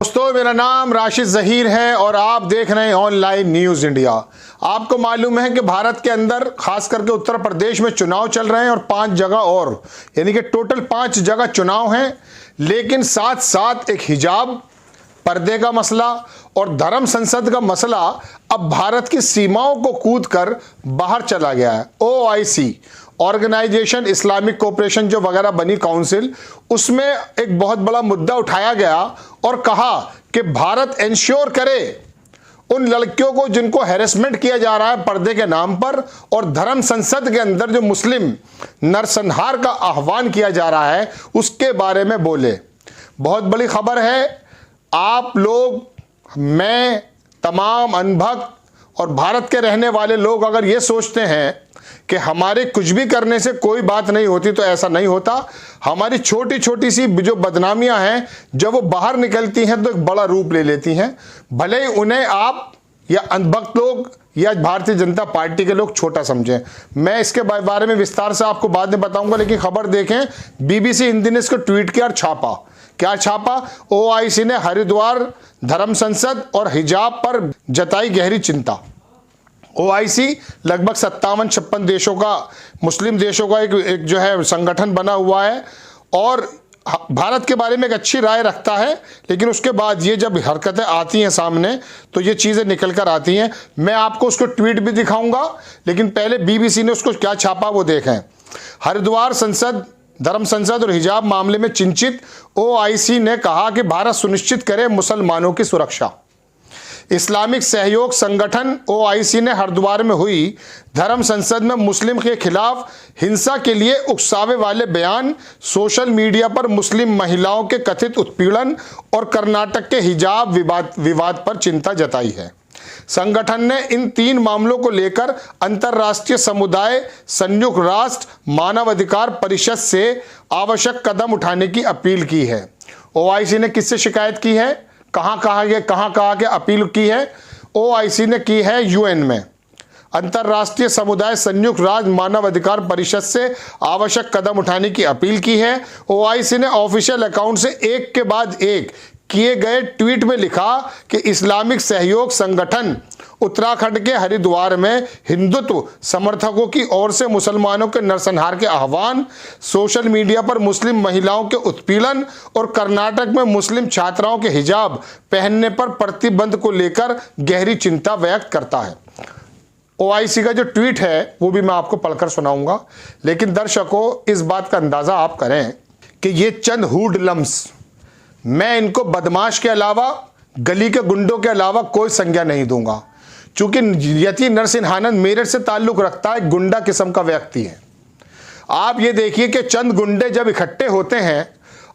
दोस्तों, मेरा नाम राशिद ज़हीर है और आप देख रहे हैं ऑनलाइन न्यूज़ इंडिया। आपको मालूम है कि भारत के अंदर खास करके उत्तर प्रदेश में चुनाव चल रहे हैं और 5 जगह और यानी कि टोटल 5 जगह चुनाव हैं। लेकिन साथ साथ एक हिजाब, पर्दे का मसला और धर्म संसद का मसला अब भारत की सीमाओं को कूदकर बाहर चला गया है। OIC ऑर्गेनाइजेशन इस्लामिक कोऑपरेशन जो वगैरह बनी काउंसिल, उसमें एक बहुत बड़ा मुद्दा उठाया गया और कहा कि भारत इंश्योर करे उन लड़कियों को जिनको हैरेसमेंट किया जा रहा है पर्दे के नाम पर और धर्म संसद के अंदर जो मुस्लिम नरसंहार का आह्वान किया जा रहा है उसके बारे में बोले। बहुत बड़ी खबर है। आप लोग, मैं, तमाम अनभक्त और भारत के रहने वाले लोग अगर ये सोचते हैं कि हमारे कुछ भी करने से कोई बात नहीं होती, तो ऐसा नहीं होता। हमारी छोटी छोटी सी जो बदनामियां हैं, जब वो बाहर निकलती हैं तो एक बड़ा रूप ले लेती हैं। भले ही उन्हें आप या अनभक्त लोग या भारतीय जनता पार्टी के लोग छोटा समझें। मैं इसके बारे में विस्तार से आपको बाद में बताऊंगा, लेकिन खबर देखें। BBC हिंदी ने इसको ट्वीट किया और छापा। क्या छापा? OIC ने हरिद्वार, धर्म संसद और हिजाब पर जताई गहरी चिंता। OIC लगभग 57-56 देशों का, मुस्लिम देशों का एक जो है संगठन बना हुआ है और भारत के बारे में एक अच्छी राय रखता है। लेकिन उसके बाद ये जब हरकतें आती हैं सामने तो ये चीज़ें निकल कर आती हैं। मैं आपको उसको ट्वीट भी दिखाऊंगा, लेकिन पहले BBC ने उसको क्या छापा वो देखें। हरिद्वार संसद, धर्म संसद और हिजाब मामले में चिंतित OIC ने कहा कि भारत सुनिश्चित करे मुसलमानों की सुरक्षा। इस्लामिक सहयोग संगठन OIC ने हरिद्वार में हुई धर्म संसद में मुस्लिम के खिलाफ हिंसा के लिए उकसावे वाले बयान, सोशल मीडिया पर मुस्लिम महिलाओं के कथित उत्पीड़न और कर्नाटक के हिजाब विवाद पर चिंता जताई है। संगठन ने इन 3 मामलों को लेकर अंतर्राष्ट्रीय समुदाय, संयुक्त राष्ट्र मानवाधिकार परिषद से आवश्यक कदम उठाने की अपील की है। OIC ने किससे शिकायत की है, कहाँ कहा के अपील की है? OIC ने की है UN में। अंतर्राष्ट्रीय समुदाय, संयुक्त राष्ट्र मानवाधिकार परिषद से आवश्यक कदम उठाने की अपील की है। OIC ने ऑफिशियल अकाउंट से एक के बाद एक किए गए ट्वीट में लिखा कि इस्लामिक सहयोग संगठन उत्तराखंड के हरिद्वार में हिंदुत्व समर्थकों की ओर से मुसलमानों के नरसंहार के आह्वान, सोशल मीडिया पर मुस्लिम महिलाओं के उत्पीड़न और कर्नाटक में मुस्लिम छात्राओं के हिजाब पहनने पर प्रतिबंध को लेकर गहरी चिंता व्यक्त करता है। OIC का जो ट्वीट है वो भी मैं आपको पढ़कर सुनाऊंगा, लेकिन दर्शकों इस बात का अंदाजा आप करें कि ये चंद हुडलम्स, मैं इनको बदमाश के अलावा, गली के गुंडों के अलावा कोई संज्ञा नहीं दूंगा। चूंकि यति नरसिंहानंद मेरठ से ताल्लुक रखता है, गुंडा किस्म का व्यक्ति है। आप ये देखिए कि चंद गुंडे जब इकट्ठे होते हैं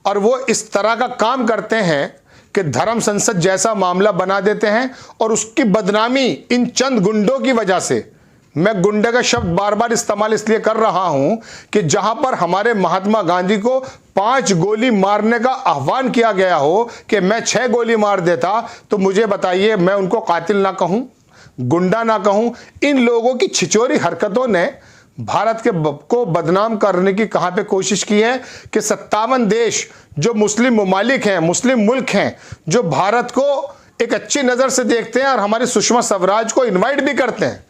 और वो इस तरह का काम करते हैं कि धर्म संसद जैसा मामला बना देते हैं और उसकी बदनामी इन चंद गुंडों की वजह से, मैं गुंडे का शब्द बार बार इस्तेमाल इसलिए कर रहा हूं कि जहां पर हमारे महात्मा गांधी को 5 गोली मारने का आह्वान किया गया हो कि मैं 6 गोली मार देता, तो मुझे बताइए मैं उनको कातिल ना कहूं, गुंडा ना कहूं? इन लोगों की छिचोरी हरकतों ने भारत के को बदनाम करने की कहां पे कोशिश की है कि 57 देश जो मुस्लिम ममालिक हैं, मुस्लिम मुल्क हैं, जो भारत को एक अच्छी नजर से देखते हैं और हमारी सुषमा स्वराज को इनवाइट भी करते हैं।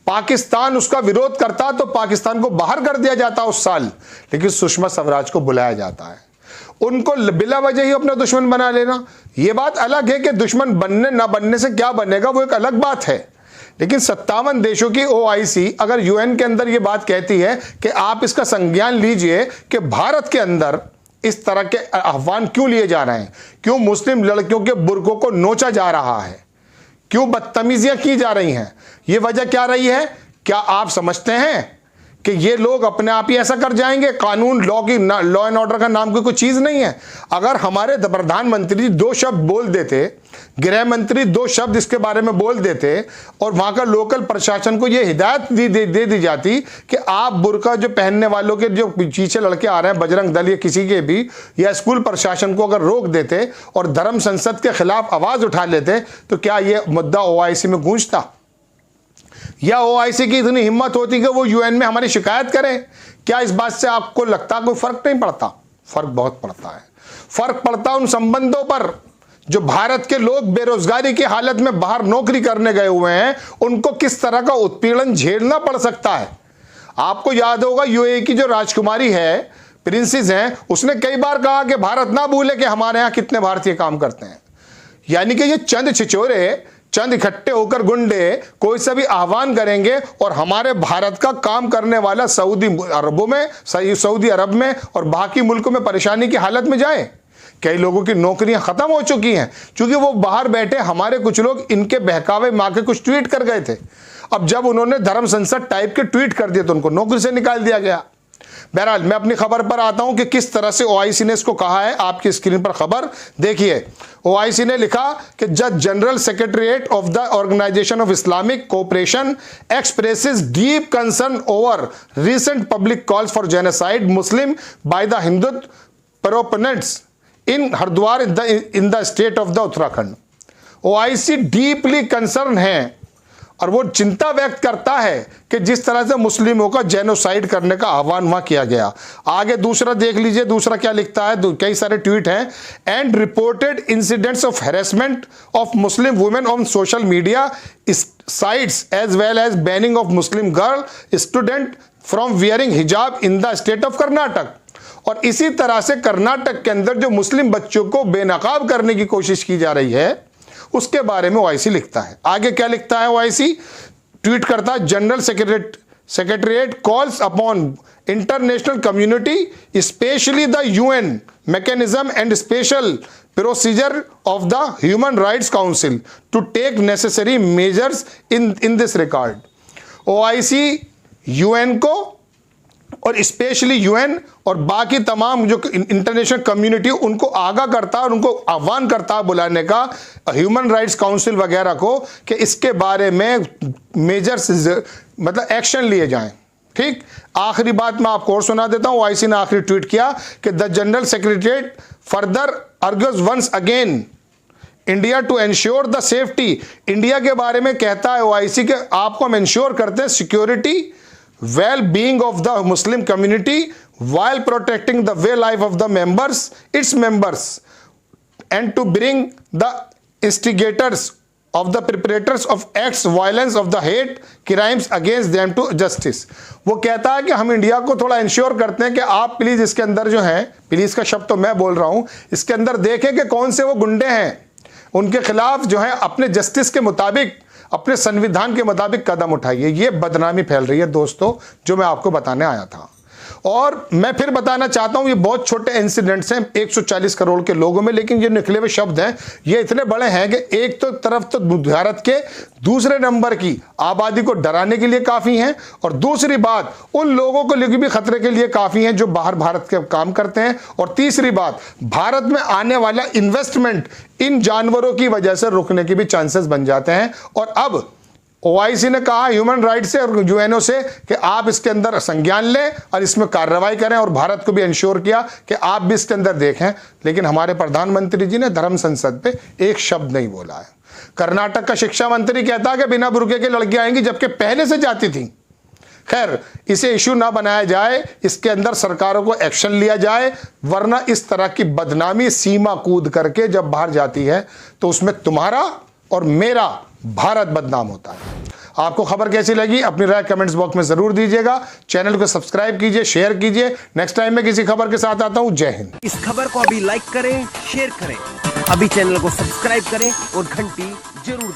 पाकिस्तान उसका विरोध करता तो पाकिस्तान को बाहर कर दिया जाता उस साल, लेकिन सुषमा स्वराज को बुलाया जाता है। उनको बिला वजह ही अपना दुश्मन बना लेना, यह बात अलग है कि दुश्मन बनने ना बनने से क्या बनेगा वो एक अलग बात है। लेकिन 57 देशों की OIC अगर UN के अंदर ये बात कहती है कि आप इसका संज्ञान लीजिए कि भारत के अंदर इस तरह के आह्वान क्यों लिए जा रहे हैं, क्यों मुस्लिम लड़कियों के बुर्कों को नोचा जा रहा है, क्यों बदतमीजियां की जा रही हैं, ये वजह क्या रही है? क्या आप समझते हैं कि ये लोग अपने आप ही ऐसा कर जाएंगे? कानून, लॉ एंड ऑर्डर का नाम की कोई चीज नहीं है। अगर हमारे प्रधानमंत्री 2 शब्द बोल देते, गृह मंत्री 2 शब्द इसके बारे में बोल देते और वहां का लोकल प्रशासन को यह हिदायत दे दी जाती कि आप बुर्का जो पहनने वालों के जो पीछे लड़के आ रहे हैं, बजरंग दल या किसी के भी, या स्कूल प्रशासन को अगर रोक देते और धर्म संसद के खिलाफ आवाज उठा लेते, तो क्या यह मुद्दा OIC में गूंजता? या OIC की इतनी हिम्मत होती कि वो UN में हमारी शिकायत करें? क्या इस बात से आपको लगता कोई फर्क नहीं पड़ता? फर्क बहुत पड़ता है। फर्क पड़ता उन संबंधों पर जो भारत के लोग बेरोजगारी की हालत में बाहर नौकरी करने गए हुए हैं, उनको किस तरह का उत्पीड़न झेलना पड़ सकता है। आपको याद होगा यूएई की जो राजकुमारी है, प्रिंसेस हैं, उसने कई बार कहा कि भारत ना भूले कि हमारे यहां कितने भारतीय काम करते हैं। यानी कि ये चंद छिचोरे, चंद इकट्ठे होकर गुंडे कोई सा भी आह्वान करेंगे और हमारे भारत का काम करने वाला सऊदी अरब में और बाकी मुल्कों में परेशानी की हालत में जाए। कई लोगों की नौकरियां खत्म हो चुकी हैं क्योंकि वो बाहर बैठे हमारे कुछ लोग इनके बहकावे में आके कुछ ट्वीट कर गए थे। अब जब उन्होंने धर्म संसद टाइप के ट्वीट कर दिए तो उनको नौकरी से निकाल दिया गया। बहरहाल मैं अपनी खबर पर आता हूं कि किस तरह से ओआईसी ने इसको कहा है। आपकी स्क्रीन पर खबर देखिए। ओआईसी ने लिखा कि जज general secretariat of the organisation of Islamic cooperation expresses deep concern over recent public calls for genocide Muslim by the Hindutva proponents in Haridwar in the state of the Uttarakhand. OIC deeply concern है और वो चिंता व्यक्त करता है कि जिस तरह से मुस्लिमों का जेनोसाइड करने का आह्वान वहां किया गया। आगे दूसरा देख लीजिए, दूसरा क्या लिखता है, कई सारे ट्वीट हैं। And reported incidents of harassment of Muslim women on social media sites as well as banning of Muslim girl student from wearing hijab in the state of Karnataka. और इसी तरह से कर्नाटक के अंदर जो मुस्लिम बच्चों को बेनकाब करने की कोशिश की जा रही है उसके बारे में ओआईसी लिखता है। आगे क्या लिखता है ओआईसी, ट्वीट करता है, general secretariat calls upon international community specially the UN mechanism and special procedure of the human rights council to take necessary measures in this regard. OIC UN को और स्पेशली यूएन और बाकी तमाम जो international community उनको आगाह करता है और उनको आह्वान करता है बुलाने का ह्यूमन राइट्स काउंसिल वगैरह को कि इसके बारे में मेजर्स मतलब एक्शन लिए जाएं। ठीक, आखिरी बात मैं आपको और सुना देता हूं। ओआईसी ने आखिरी ट्वीट किया कि the general secretariat further argues once again India to ensure the safety. India के बारे में कहता है ओआईसी कि आपको हम इंश्योर करते हैं security well-being of the Muslim community while protecting the way life of the members, its members, and to bring the instigators of the perpetrators of acts violence of the hate crimes against them to justice। वो कहता है कि हम India को थोड़ा ensure करते हैं कि आप प्लीज इसके अंदर जो है, प्लीज का शब्द तो मैं बोल रहा हूं, इसके अंदर देखें कि कौन से वो गुंडे हैं, उनके खिलाफ जो है अपने जस्टिस के मुताबिक, अपने संविधान के मुताबिक कदम उठाइए। ये बदनामी फैल रही है दोस्तों, जो मैं आपको बताने आया था। और मैं फिर बताना चाहता हूं, ये बहुत छोटे इंसिडेंट्स हैं 140 करोड़ के लोगों में, लेकिन ये निकले हुए शब्द हैं, ये इतने बड़े हैं कि एक तो तरफ तो भारत के दूसरे नंबर की आबादी को डराने के लिए काफ़ी हैं और दूसरी बात उन लोगों को लिए भी खतरे के लिए काफ़ी हैं जो बाहर भारत के काम करते हैं, और तीसरी बात भारत में आने वाला इन्वेस्टमेंट इन जानवरों की वजह से रुकने के भी चांसेस बन जाते हैं। और अब ओआईसी ने कहा ह्यूमन राइट से और यूएनओ से कि आप इसके अंदर संज्ञान लें और इसमें कार्रवाई करें, और भारत को भी इंश्योर किया कि आप भी इसके अंदर देखें। लेकिन हमारे प्रधानमंत्री जी ने धर्म संसद पे एक शब्द नहीं बोला है। कर्नाटक का शिक्षा मंत्री कहता है कि बिना बुर्के के लड़कियां आएंगी, जबकि पहले से जाती थी। खैर, इसे इशू ना बनाया जाए, इसके अंदर सरकारों को एक्शन लिया जाए, वरना इस तरह की बदनामी सीमा कूद करके जब बाहर जाती है तो उसमें तुम्हारा और मेरा भारत बदनाम होता है। आपको खबर कैसी लगी अपनी राय कमेंट्स बॉक्स में जरूर दीजिएगा। चैनल को सब्सक्राइब कीजिए, शेयर कीजिए। नेक्स्ट टाइम मैं किसी खबर के साथ आता हूं। जय हिंद। इस खबर को अभी लाइक करें, शेयर करें, अभी चैनल को सब्सक्राइब करें और घंटी जरूर